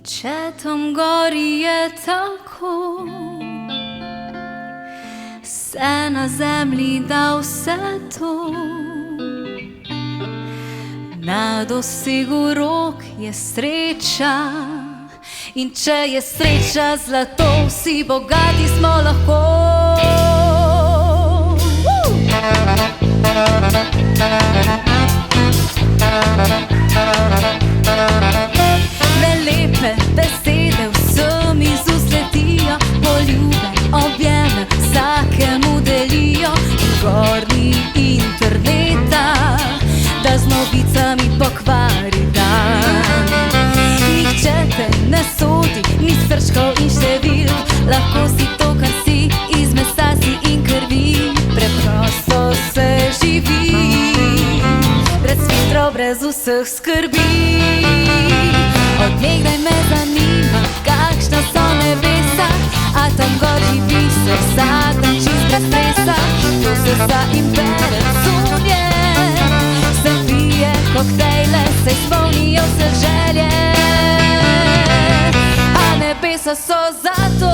Če tam gori je tako, se na zemlji da vse to. Na dosegu rok je sreča, in če je sreča zlato, vsi bogati smo lahko. Lepe besede vsem iz ust letijo, poljube, objeme vsakemu delijo. Gorni interneta, da z novicami pokvari dan. Nihče te ne sodi, ni srčkov in številk, lahko si to, kar si, iz mesa si in krvi. Preprosto se živi, brez filtrov, brez vseh skrbi. Od nekdaj me zanima, kakšna so nebesa, a tam gor živi se vsak dan čist brez stresa. Tu se za impere sunje, se pije koktejle, se izpolnijo vse želje. A nebesa so zato,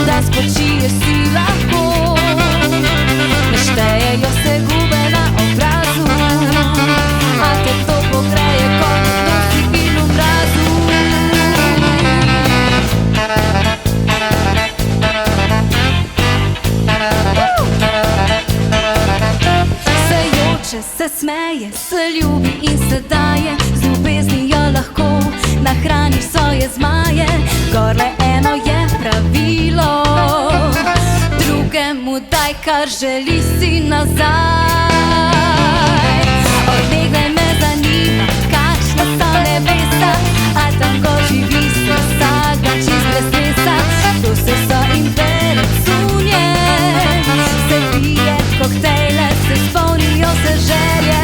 da spočiješ si lahko. Ne štejejo se gube na obrazu, a te to pogreje kot nosi in v mrazu. Sejoče se smeje, se ljubi in se daje, z ljubeznijo lahko nahraniš svoje zmaje. Gorle eno je pravilo, drugemu daj, kar želi si nazaj. Od nekdaj me zanima, kakšna so nebesa, a tam gor živi se vsak dan čist brez stresa. Tu se so impere sunje, se pije koktejle, se izpolnijo se želje.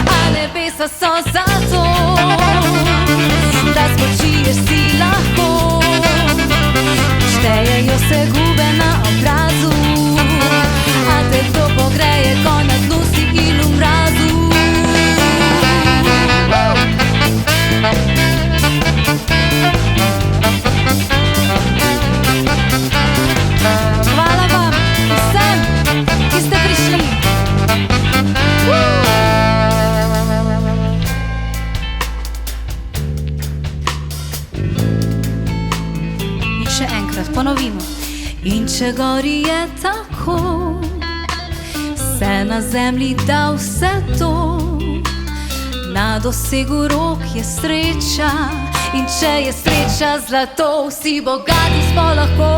A nebesa so zato, da spočiješ si lahko. Štejejo se gube na obrazu, a te to pogreje, ko na dnu si in v mrazu. Hvala vam vsem, ki ste prišli. In še enkrat ponovimo. In če gori je tako, se na zemlji da vse to. Na dosegu rok je sreča, in če je sreča zlato, vsi bogati smo lahko.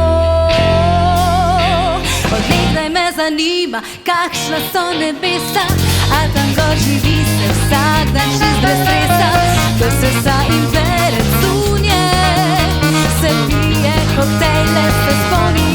Od nekdaj me zanima, kakšna so nebesa, a tam gor živi se vsak dan čist brez stresa. To se sa impere sunje, se pije koktejle, se spomni